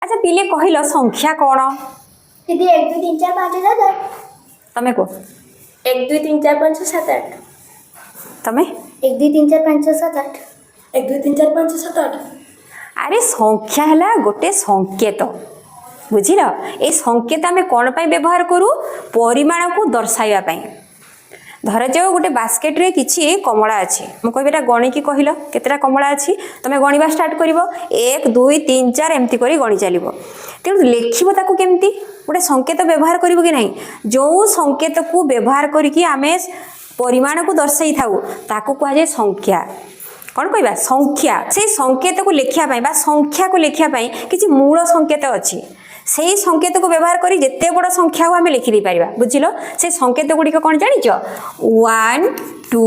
अच्छा पिले कहल संख्या कौन दीदी 1 2 3 4 5 6 7 तमें कह 1 2 3 4 5 6 7 8 तमें 1 2 3 4 5 6 7 8 1 2 3 4 5 6 7 8 अरे संख्या है गोटे संकेत बुझिल ए संकेत आम कौन पाई व्यवहार करूँ परिमाण को दर्शाइबा धर जाओ गोटे बास्केट रे किछि कमला अच्छे मुझे कहबा गणिकी कहल केतटा कमला अच्छी तुम गणवा स्टार्ट कर 1 2 3 4 एमती कर गणी चलो तेणु लिखब ताकू केमती गोटे संकेत व्यवहार करूँ कि नहीं जो संकेत को व्यवहार करके आम परिमाण को दर्शाई थाऊ ताकू कहुए संख्या कौन कहवा संख्या से संकेत को लिखापी संख्या को लिखापी किसी मूल संकेत अच्छी से संकेत को व्यवहार करी जिते बड़ संख्या को आम लिखि पारिबा बुझिल से संकेत गुड़िक कौन जानिच 1 2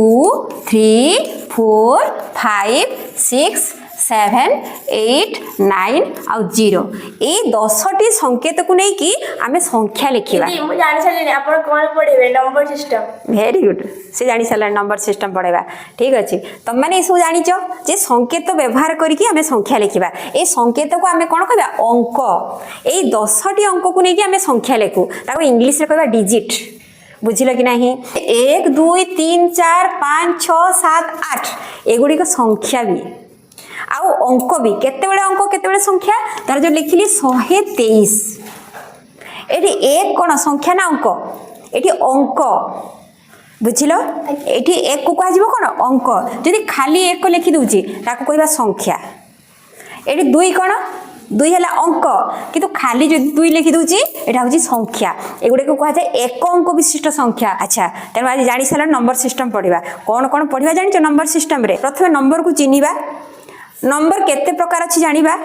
3 4 5 6 7 8 9 आउ 0 ए 10टी संकेत को लेकिन आम संख्या लिखा दीदी मुझे जानि सारे आपण कोन पढेबे नंबर सिस्टम वेरी गुड से जानी सारा नंबर सिस्टम पढ़ेगा ठीक अच्छे तुम मैंने सब जानिच जे संकेत व्यवहार करके आम संख्या लिखा ए संकेत को आम कौन कहवा अंक ये 10टी अंक को लेकिन आम संख्या लिखू ताको इंग्लिश रे कहवा डिजिट बुझिल कि नहीं 1 2 3 4 5 6 7 8 एगुड़िक संख्या भी आउ अंक भी केतेबेले अंक केतेबेले संख्या तार जो लिखिली 123 एटी एक कौन संख्या ना अंक एटी अंक बुझिल एटी एक को कह कौन अंक जदि खाली एक को लिखि दूची ताको कहबा संख्या एटी दुई कौन दुई है अंक किंतु खाली जो दुई लिखि दूची एटा हूँ संख्या एगुड़े को कह जाए एक अंक विशिष्ट संख्या अच्छा तेणु आज जानी सारा नंबर सिस्टम पढ़ा कौन कौन पढ़ा जानिच नंबर सिस्टम रे प्रथम नंबर को चिन्हिबा नंबर केते प्रकार अच्छी जानिबा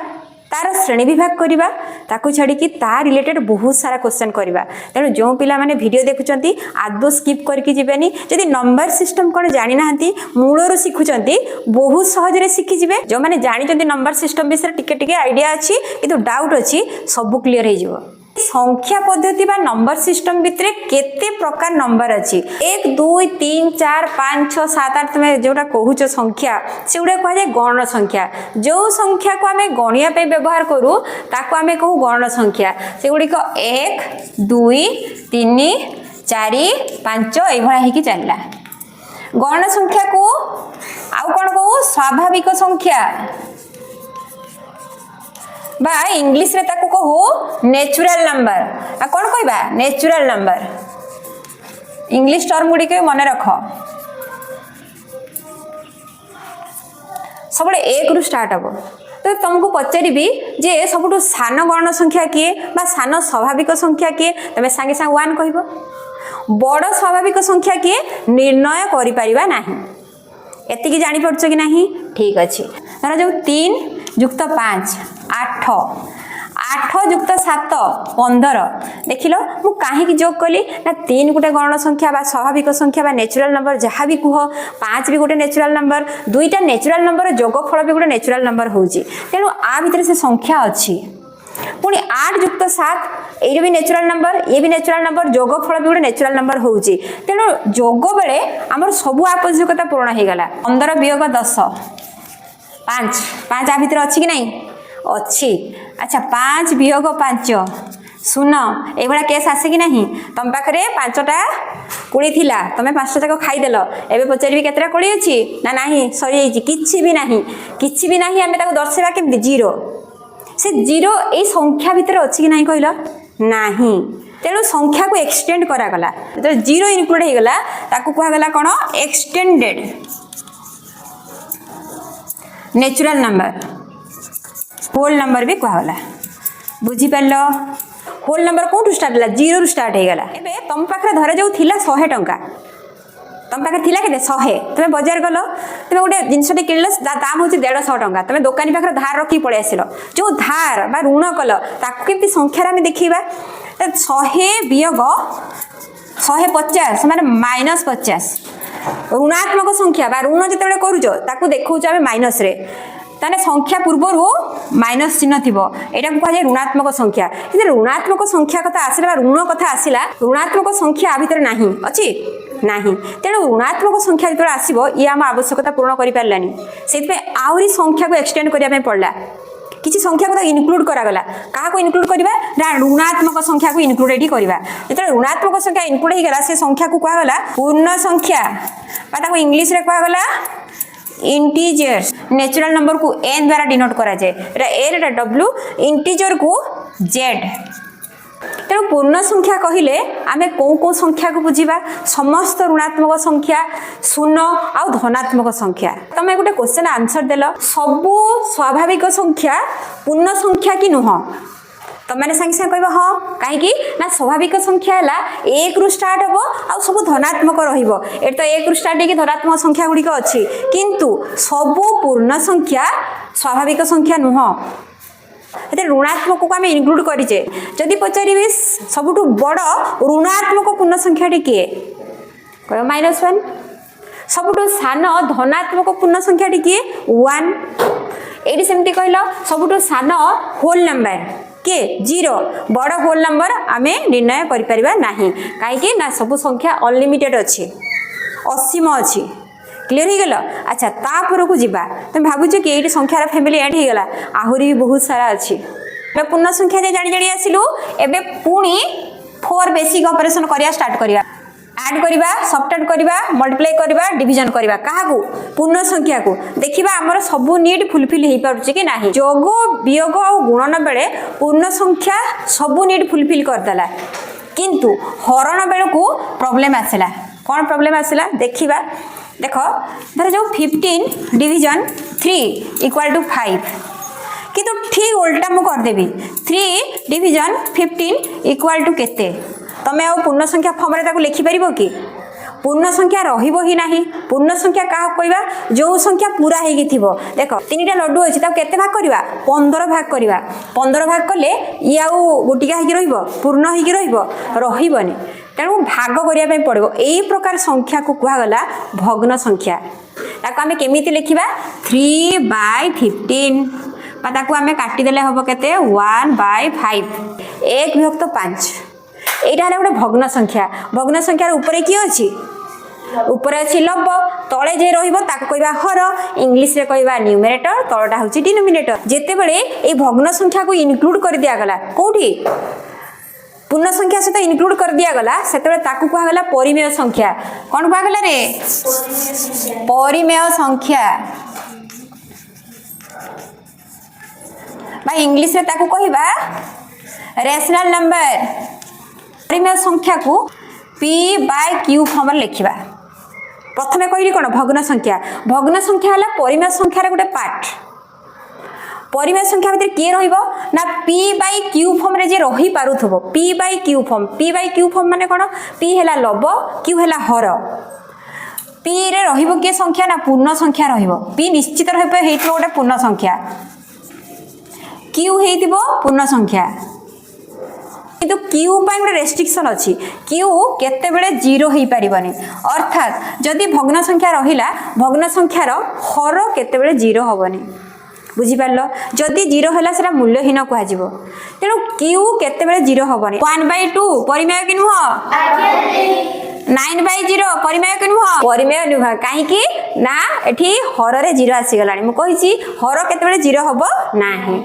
तार श्रेणी विभाग करवा ताकू छाड़ी ता रिलेटेड बहुत सारा क्वेश्चन करवा तेणु जो पिला माने वीडियो देखुचंती आदो स्किप करके जीवेनी जदि नंबर सिस्टम कौन जानी नाहंती मूलरू शिखुचंती बहुत सहज रे शिखि जिवे जो माने जानिचंती नंबर सिस्टम विषय टिके टिके आइडिया अच्छी किंतु डाउट अच्छी सब क्लियर हो जिवो संख्या पद्धति बा नंबर सिस्टम भितर केते प्रकार नंबर अच्छी 1 2 3 4 5 6 7 8 तुम जोटा कहूच संख्या से गुड़ा कह जाए गण संख्या जो संख्या को आम गणिया व्यवहार करूँ ताको आम कहू गण संख्या से गुड़िक 1 2 3 4 5 ये चलला गण संख्या को आउ कौन कहू स्वाभाविक संख्या बा इंग्लिश रे ताको कहू नेचुरल नंबर आ कौन कहबा natural number English term Gudi के मन रख सब एक रु स्टार्ट हम तो तुमको पचारि जे सबुठ सान गण संख्या किए बा सान स्वाभाविक संख्या किए तुम सांगे सांगे 1 कहब बड़ स्वाभाविक संख्या किए निर्णय करिपारिबा नाही एतिकी जानी पड़छ कि नहीं ठीक अच्छे धर जो 3 युक्त 5 8 8 युक्त 7 15 देख लो मु कहीं जोक कली ना 3 गोटे गण संख्या बा स्वाभाविक संख्या बा नेचुरल नंबर जहाँ भी कह 5 भी गोटे नेचुरल नंबर दुईटा नेचुरल नंबर जोगफल भी गोटे नेचुरल नंबर होची तेणु आ भितर से संख्या अच्छी पुणी 8 युक्त 7 ये भी नेचुरल नंबर ये भी नेचुरल नंबर जोगफल भी गोटे नेचुरल नंबर होची तेणु जोग बेले आमर सबू आवश्यकता पूर्ण हो गला 15 वियोग 10 5 5 आ भितर अच्छी कि नहीं अच्छी अच्छा 5 वियोग 5 सुन ये केस आसे कि नहीं तुम पाखे 5टा कोड़ी थिला तुम 5टा जाक खाईदेल एवं पचारि केतटा कोड़ी अच्छी ना नहीं सरी किसी भी नहीं आम दर्शा केमती 0 से 0 ये संख्या भितर अच्छी कि नहीं कहल नहीं तेणु संख्या को एक्सटेंड करागला जो 0 इनक्लूड होगला ताकू कहगला कौन extended natural number whole number भी कहला बुझीपार होल नंबर कौटू स्टार्ट है 0 रु स्टार्ट होगला ए तुम पाखे धर जो 100 टंका तुम पाखे थिला के 100 तुम बजार गल तुम गोटे जिनसटे किणल दाम हूँ 150 टंका तुम दुकानी पाखे धार रखी पलि आसिल जो धार बा ऋण कल ताकू केमती संख्यार आम देखा 100 वियोग 150 माइनस 50 ऋणात्मक संख्या बा ऋण जिते करुच ताकू देखा आम माइनस रे ताने संख्या पूर्वर माइनस चिन्ह थी यहाँ को कह ऋणात्मक संख्या कि ऋणात्मक संख्या कथा आसला ऋण कथा आसला ऋणात्मक संख्या आ भितर नहीं अच्छी नहीं तेणु ऋणात्मक संख्या जो आसो ये आम आवश्यकता पूर्ण कर पारानी से आहरी संख्या को एक्सटेंड करने पड़ा किसी संख्या को तो इनक्लूड करागला क्या इनक्लूड करवा ना ऋणात्मक संख्या को इनक्लूड ये करवा जो ऋणात्मक संख्या इनक्लूड होगा से संख्या को कहगला पूर्ण संख्या इंग्लिश रे कहगला इंटीजर्स नेचुरल नंबर को एन द्वारा डिनोट करा जाए एटा डब्ल्यू इंटीजर को जेड तेणु पूर्ण संख्या कहले आमे कौ संख्या को बुझीबा समस्त ऋणात्मक संख्या शून्य आउ धनात्मक संख्या तमे गोटे क्वेश्चन आंसर देल सबु स्वाभाविक संख्या पूर्ण संख्या कि नुह तमें सांगे सांगे कह हाँ कहीं ना स्वाभाविक संख्या है एक रु स्टार्ट हम आ सब धनात्मक रही तो एक रु स्टार्ट होगी धनात्मक संख्या गुड़िक अच्छी किंतु सबु पूर्ण संख्या स्वाभाविक संख्या नुह ऋणात्मक को आम इनक्लूड करें जदि पचारे सबुठ बड़ ऋणात्मक पूर्ण संख्या किए कह -1 सबुठ सान धनात्मक पूर्ण संख्या किए 1 ये सेमती कहल सबुठ सान होल नंबर के 0 बड़ होल नंबर आमे निर्णय करिपरिबा नाही काहे ना सब संख्या अनलिमिटेड अच्छी असीम अच्छी क्लीयर हो गला अच्छा तापर को जीवा तुम भावुच कि ये संख्यार फैमिली एड हो गला आहुरी भी बहुत सारा अच्छी पूर्ण संख्या जानी जानी आसिलु एबे पुणी 4 बेसिक ऑपरेशन करिया स्टार्ट करिया ऐड करिबा सबट्रैक्ट करिबा मल्टीप्लाई करिबा डिवीजन करिबा काहाकू पूर्ण संख्या को देखिबा हमर सब नीड फुलफिल हे पारुचे कि नाही जोग वियोग और गुणन बेले पूर्ण संख्या सब नीड फुलफिल करदला किंतु हरण बेल को प्रॉब्लम आसला कौन प्रॉब्लम आसला देखिबा देख धर जो 15 डिवीजन 3 इक्वल टू 5 किंतु ठीक उल्टा मु करदेवी 3 डिवीजन 15 इक्वल टू केते तमे आ पूर्ण संख्या फॉर्म रे लिखिपर कि पूर्ण संख्या रहिबो ही नाही पूर्ण संख्या क्या कहवा जो संख्या पूरा होगी थी देख 3टा लड्डू अच्छी केते भाग करवा 15 भाग करवा 15 भाग कले ये आउ गोटिका होगी रहिबो पूर्ण होगी रहिबोनी तेणु भाग करने पड़ो यही प्रकार संख्या को कहगला भग्न संख्या ताको आमे केमिति लिखिबा 3/15 ताको आमे काटिदेले हम केते 1/5 1 विभक्त 5 एटा गोटे भग्न संख्या ऊपर किए अच्छी ऊपर अच्छी लब तले जे रहा हर इंग्लिश रे कहवा न्यूमरेटर तलटा हूँ डिनोमिनेटर जिते बड़े ये भग्न संख्या को इनक्लूड कर दिगला कौटी पूर्ण संख्या सहित इनक्लूड कर दिगला से कहगला परिमेय संख्या कौन कहगला रे परिमेय संख्या भाई इंग्लिश रे ताकू कहवा रेशनल नंबर परिमेय संख्या को p/q फॉर्म लिखा प्रथमे कहली कौन भग्न संख्या है परिमेय संख्यार गोटे पार्ट परिमेय संख्या भितर किए ना p/q फॉर्म रे जे रही पारुथबो p/q फॉर्म माने कौन p है लब q है हर p रे रहिबो के संख्या ना पूर्ण संख्या रहिबो p निश्चित रहिबो गोटे पूर्ण संख्या q हेतिबो पूर्ण संख्या किंतु क्यू गोटे रेस्ट्रिक्शन अच्छी क्यू केते बेले 0 हो पारिबनी अर्थात जदि भग्न संख्या रहिला भग्न संख्यार हर केते बेले 0 होबनी बुझी पारलो जदि 0 होला सेटा मूल्यहीन कहजिवो तेणु क्यू केते बेले 0 होबनी 1/2 परिमेय कि नुह 9/0 परिमेय कि नुह परिमेय नुह कहीं ना एठी हर रे 0 आसीगलानी मु कहिची हर केते बेले 0 होबो नाही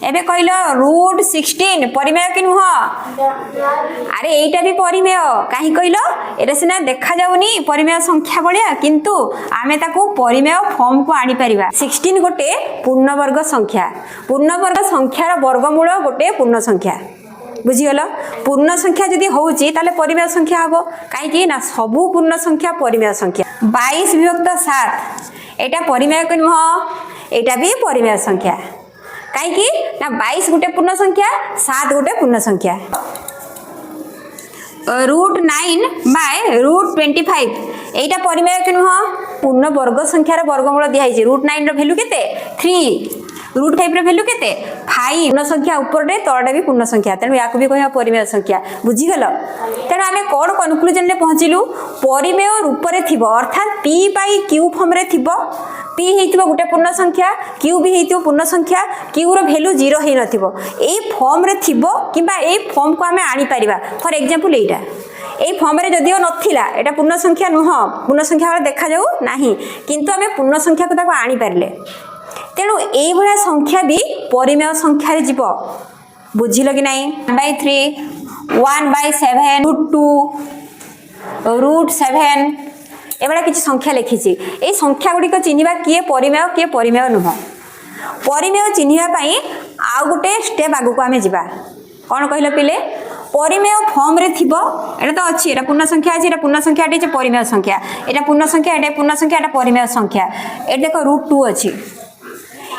एबे कहलो √16 परिमेय कि नुह अरे एटा भी परिमेय कहीं कहलो एटा सिना देखा जाउनी परिमेय संख्या बलिया किंतु आमे ताको परिमेय फॉर्म को आनी परिबा 16 गोटे पूर्णवर्ग संख्यार वर्गमूल गोटे पूर्ण संख्या बुझीगल पूर्ण संख्या जदि होउची ताले परिमेय संख्या हबो काहे ना सबु पूर्ण संख्या परिमेय संख्या 22 विभक्त 7 एटा परिमेय कि नुह एटा भी परिमेय संख्या काहे ना 22 गोटे पूर्ण संख्या 7 गोटे पूर्ण संख्या √9/√25 एटा परिमेय कि नुह पूर्ण वर्ग संख्यार वर्गमूल दिया है √9 रो वैल्यू केते 3 √5 रो वैल्यू केते 5 पूर्ण संख्या ऊपर रे तळटा भी पूर्ण संख्या तेणु या को भी कहया परिमेय संख्या बुझीगल तेणु आमे कोन कन्क्लूजन रे पहुंचिलु परिमेय रूप रे थिबो अर्थात p/q फॉर्म रे थिबो p हेतिबो गोटे पूर्ण संख्या q भी हेतिबो पूर्ण संख्या q रो वैल्यू 0 हे नथिबो एई फॉर्म रे थिबो किबा एई फॉर्म को आमे आनी परिबा for example Etah A form रे जदिओ नथिला एटा पूर्ण संख्या नुह पूर्ण संख्या देखा जाऊ नाही किंतु आमे पूर्ण संख्या को ताको आनी पारले तेणु यही भाया संख्या भी परिमेय संख्यार जीव बुझिल कि नहीं 1/3 1/7 √2 √7 एभा किसी संख्या लिखी ये संख्या गुड़िक चिन्हवा किए परिमेय किए परिमेय नुह परिमेय चिन्हवाई आउ गोटे स्टेप आगक आम जा कौन कहल पिले परिमेय फॉर्म रे थिबो एटा तो अच्छी एटा पूर्ण संख्या अछि एटा पूर्ण संख्या एटा परिमेय संख्या एटा पूर्ण संख्या एटा पूर्ण संख्या एटा परिमेय संख्या ए देखो √2 अछि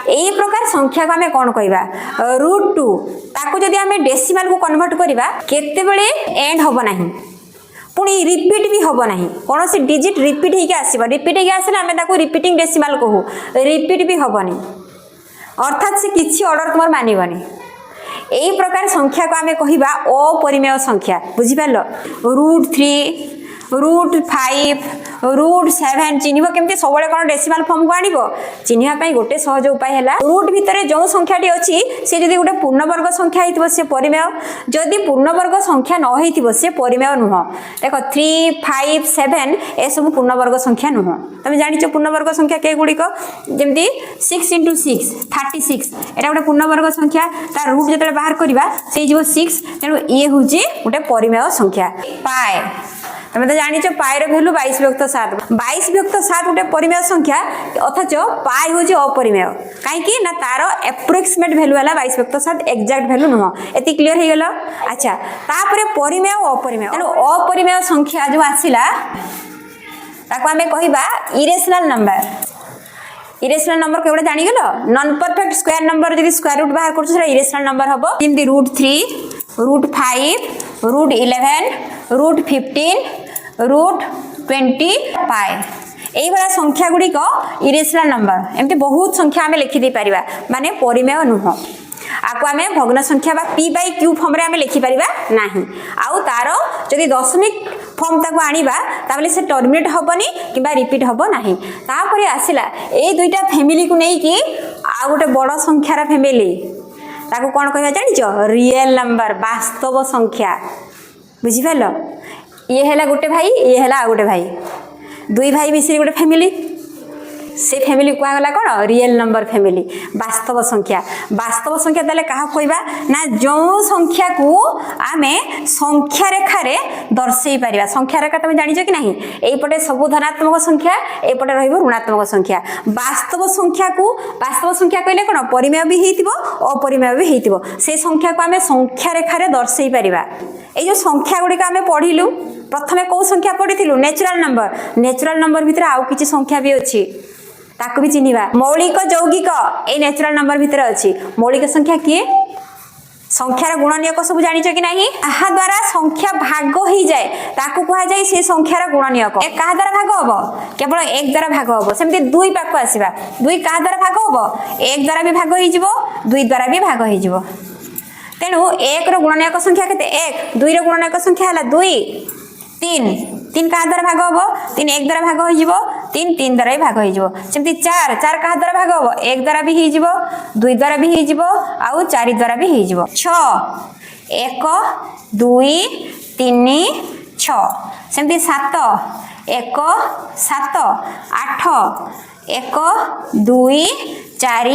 एही प्रकार संख्या को आमे कोन कहबा √2 ताको जदी आमे डेसिमल को कन्वर्ट करबा केते बेले एंड होबो नाही पुणी रिपीट भी होबो नाही कौन से डिजिट रिपीट ही के आसीबा रिपीट ही आसीले आमे ताको रिपीटिंग डेसिमल कहू रिपीट भी होबो नाही अर्थात से किछि ऑर्डर तुमर मानिबनी यही प्रकार संख्या को आमे कहिबा अपरिमेय संख्या बुझि पालो √3 √5 √7 चिन्हब केमती सब कौन डेसिमल फॉर्म को आनिबो चिन्हवा गोटे सहज उपाय है रूट भितर जो संख्याटी अच्छी से जदि गोटे पूर्णवर्ग संख्या होइतिबो से परिमेय जदि पूर्णवर्ग संख्या न होइतिबो से परिमेय नुह देख 3 5 7 ए सब पूर्णवर्ग संख्या नुह तुम जानिछ पूर्णवर्ग संख्या के गुड़िक जमती 6 × 6 36 एटा गोटे पूर्णवर्ग संख्या तार रूट जतले बाहर करबा से जीव 6 तेणु ये होची गोटे परिमेय संख्या पाए तुम तो जानिछ पाएर भैल्यू 22/7 गोटे परिमेय संख्या अथच पाई हूँ अपरिमेय कहीं ना तार एप्रोक्सीमेट भैल्यू है 22/7 एक्जाक्ट भैल्यू नुह एति क्लीयर हो गला अच्छा तापर परिमेय और अपरिमेय तेणु अपरिमेय संख्या जो आसला ताको आमे कहिबा इरेशनल नंबर केवड़ा जानिगल नॉन परफेक्ट स्क्वायर नंबर जदि स्क्वायर रूट बाहर करछ इरेशनल नंबर हबो जेमति √3 √5 √11 √15 √20 पाए यही भाया संख्या गुड़िक इरेशनल नंबर एमती बहुत संख्या आम लिखिदे पारिबा माने परिमेय नुह आपको आम भग्न संख्या p/q फॉर्म रे आम लिखिपर ना आउ तार जदि दशमिक फॉर्म ताको आनिबा ताबले से टर्मिनेट होबनी किबा रिपीट होबो नाही तापर आसिला ए दुईटा फैमिली को नहीं कि आ गोटे बड़ संख्यार फैमिली ताको कोन कहबा जानिछ रियल नंबर वास्तव संख्या बुझि पालो ये है गोटे भाई ये है गोटे भाई दुई भाई मिश्री गोटे फैमिली से फैमिली कहला कौन रियल नंबर फैमिली वास्तव संख्या ताले कहा कहबा ना जो संख्या को आमे संख्या रेखा रे दर्शई परिबा संख्या रेखा तुम जानिछ कि नहीं एपटे सब धनात्मक संख्या एपटे रहइबो ऋणात्मक संख्या वास्तव संख्या कहले कोन परिमेय भी हेतिबो अपरिमेय भी हेतिबो से संख्या को आमे संख्या रेखा रे दर्शई परिबा ए जो संख्या गुडी आमे पढिलु प्रथमे को संख्या पढिथिलु नेचुरल नंबर भितर आउ किछि संख्या भी अछि ताको भी चिन्हिबा मौलिक यौगिक ए नेचुरल नंबर भितर अछि मौलिक संख्या किए संख्यार गुणनीयक सब जानिछ कि नहीं आहा द्वारा संख्या भाग हो जाए ताको कहा जाए से संख्यार गुणनीयक एक कहा द्वारा भाग होबो केवल एक द्वारा भाग होबो सेमति दुई पाक आसीबा दुई कहा द्वारा भाग होबो एक द्वारा भी भाग होई जिवो दुई द्वारा भी भाग होई जिवो तेणु एक रो गुणनीयक संख्या केते एक दुई रो गुणनीयक संख्या हला दुई तीन कहा द्वारा भाग होबो तीन एक द्वारा भाग हो जिवो तीन द्वारा भी भाग हो जिवो सेमति चार कहा द्वारा भाग होबो एक द्वारा भी ही जिवो दुई द्वारा भी ही जिवो आउ चारि द्वारा भी ही जिवो 6 1 2 3 6 सेमति 7 1 7 8 1 2 4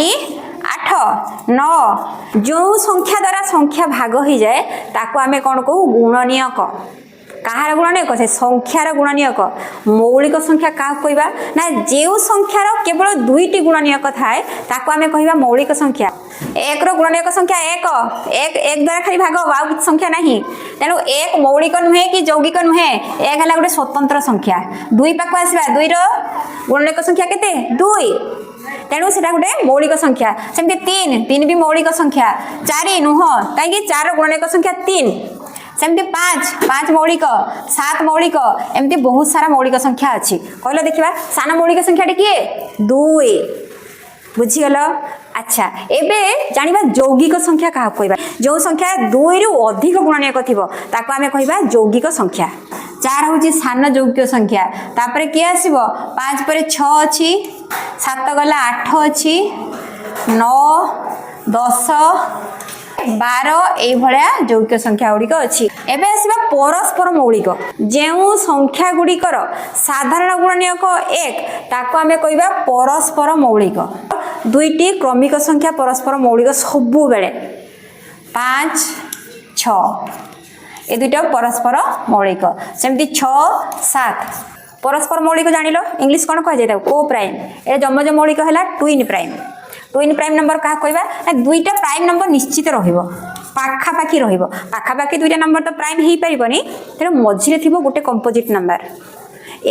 8 9 जो संख्या द्वारा संख्या भाग हो जाए ताको आमे कोन कहू गुणनीयक कहार गुणनीयक से संख्यार गुणनीयक मौलिक संख्या क्या कहबा ना जो संख्यार केवल दुईटी गुणनीयक थाए ताको आमे कहबा मौलिक संख्या एक रो गुणनीयक संख्या एक द्वारा खाली भाग होबा किछ संख्या नहीं तेणु एक मौलिक नुहे कि यौगिक नुहे एक हला गोटे स्वतंत्र संख्या दुई पाक आसीबा दुई रो गुणनीयक संख्या केते दुई तेणु से गोटे मौलिक संख्या सेमती तीन भी मौलिक संख्या 4 नुह कहीं 4 गुणनीयक संख्या 3 सेमती 5 मौलिक 7 मौलिक एमती बहुत सारा मौलिक संख्या अच्छी कहल देखा सान मौलिक संख्या किए 2 बुझीगल अच्छा एबे जानिबा यौगिक संख्या क्या कहबा जो संख्या 2 रु अधिक गुणनीयक थिबो ताको आमे कहबा यौगिक संख्या 4 होची सान यौगिक संख्या तापरे किए आसीबो 5 परे 6 अछि 7 गला 8 अछि 9 10 12 ए भलिया यौगिक संख्या गुड़िक अच्छी एबे आसीबा परस्पर मौलिक जेउ संख्या गुड़िकर साधारण गुणनीयक 1 ताको आमे कहबा परस्पर मौलिक दुईटी क्रमिक संख्या परस्पर मौलिक सब बेले 5 6 ए दुईटा परस्पर मौलिक सेमती 6 7 परस्पर मौलिक जान इंग्लीश कौन कह जाए को प्राइम ए जमज मौलिक है ट्विन प्राइम नंबर क्या कहवा दुईटा प्राइम नंबर निश्चित पाखापाखि पाखापाखि दुईटा नंबर तो प्राइम हो पारनी तेरे मझे थी गोटे कंपोजिट नंबर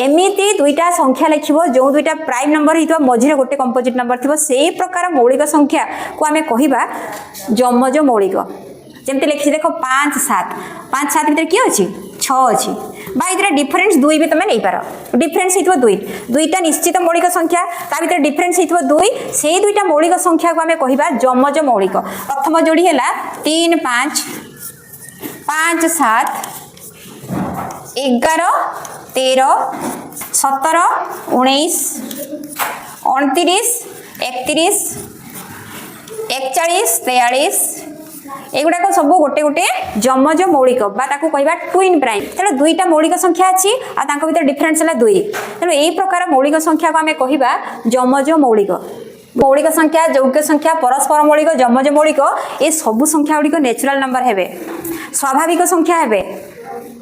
एमती दुईटा संख्या लिख जो दुईटा प्राइम नंबर होता मझे गोटे कंपोजिट नंबर थी से प्रकार मौलिक संख्या को आम कह जमज मौलिक जमती लिखी देख 5 7 5 7 भितर किए अच्छी 6 अच्छी भाई डिफरेन्स 2 भी तुम नहीं पार डिफरेन्स हो 2 दुईटा निश्चित मौलिक संख्या ता भीतर डिफरेन्स हो 2 से दुईटा मौलिक संख्या को आम कह जमज मौलिक प्रथम जोड़ी है 3 5 5 7 11 13 17 19 29 31 41 43 एगुड़ाक सब गोटे गोटे जमज मौलिक कहवा ट्विन प्राइम तेणु दुईटा मौलिक संख्या अच्छी भर डिफरेन्स है 2 तेणु यही प्रकार मौलिक संख्या को आम कह जमज मौलिक मौलिक संख्या यौगिक संख्या परस्पर मौलिक जमज मौलिक ये सब संख्या गुड़िक नेचुराल नंबर है स्वाभाविक संख्या है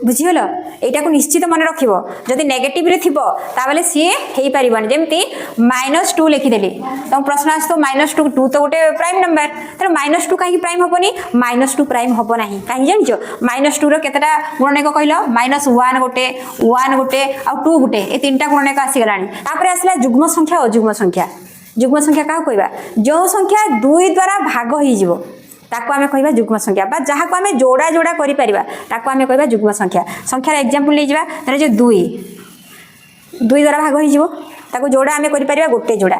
बुझीगल यहाँ को निश्चित मन रख जदि नेगेटिव थी ताबले सी हो पार जमी -2 लिखिदेली तुम प्रश्न आस -2 2 तो गोटे प्राइम नंबर तेनाली -2 कहीं प्राइम हेनी -2 प्राइम हम ना कहीं जान -2 रेतटा गुणनक कहल -1 गोटे 1 गोटे आ 2 गोटे ये 3टा गुणनक आसीगला आसला जुग्म संख्या अजुग्म संख्या जुग्म संख्या क्या कहवा जो संख्या 2 द्वारा भाग हो ताको आमे कहबा जुग्म संख्या बा जहाँ को आमे जोड़ा जोड़ा करि परिबा ताको आमे कहबा जुग्म संख्या संख्यार एग्जांपल ले जिबा तारे जे 2 द्वारा भाग हो जिवो ताको जोड़ा आमे करि परिबा गोटे जोड़ा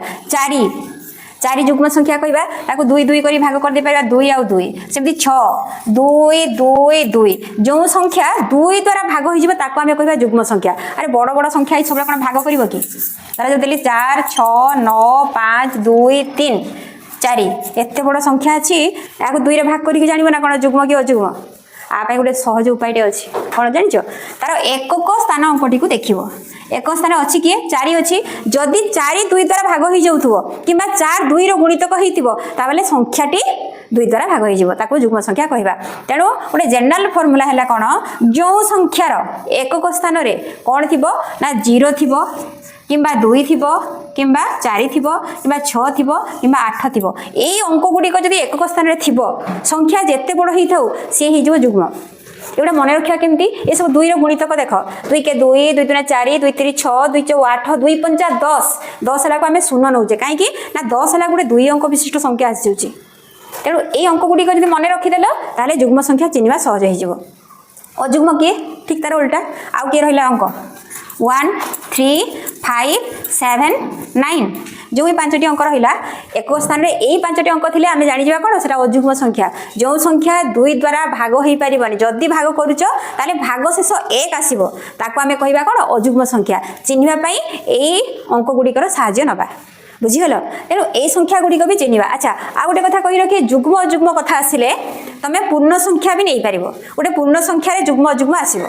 4 जुग्म संख्या कहबा ताको 2 2 करि भाग कर दे परिबा 2 आ 2 सेमती 6 2 2 2 जो संख्या 2 द्वारा भाग हो जिवो ताको आमे कहबा जुग्म संख्या अरे बड़ बड़ संख्या सब कोन भाग करिवो कि तारे जो देली 4 6 9 5 2 3 4 एत बड़ संख्या अच्छी या 2 रे भाग करके जान ना कौन जुग्म कि अजुग्म आप गोटे सहज उपाय अच्छी कौन जान तार एकक स्थान अंकटी को देख एक स्थान अच्छी किए 4 अच्छी जदि 4 2 द्वारा भाग हो जाऊ कि 4 2 गुणितक होते संख्याटी 2 द्वारा भाग हो जुग्म संख्या कहवा तेणु गोटे जेनराल फर्मूला है कौन जो संख्यार एकक स्थान कौन थी ना 0 थी किंबा 2 थी किंबा 4 थी किंबा 6 थी किंबा 8 थी यही अंक गुड़िक जब एकक स्थान थी संख्या जिते बड़ हो सी हो जुग्म एगुड़ा मन रखा केमती ये सब 2 गुणितक देख 2 के 2 2 3 4 2 3 6 2 4 8 2 5 10 10 है आम शून्य नौचे कहीं 10 है गोटे 2 अंक विशिष्ट संख्या आसी तेणु ये अंक गुड़िक जब मन रखिदेल ताले जुग्म संख्या चिन्हवा सहज हो अजुग्म किए ठीक तार उल्टा आउ किए रहा अंक 1 3 5 7 9 जो भी 5टी अंक रहा एक स्थान में यही 5टी अंक थे आम जानी कौन से अजुग्म संख्या जो संख्या 2 द्वारा भाग हो पारन जदि भाग करुच ताले भाग शेष 1 आसो ताको आम कहवा कौन अजुग्म संख्या चिन्हवाई यही अंक गुड़िकर साहाय्य नवा बुझीगल तेणु ये संख्या गुड़िक भी चिन्हवा अच्छा आ गोटे कथा कही रखिए जुग्म अजुग्म कथा आसिले तुम पूर्ण संख्या भी नहीं पार गोटे पूर्ण संख्यार जुग्म अजुग्म आसो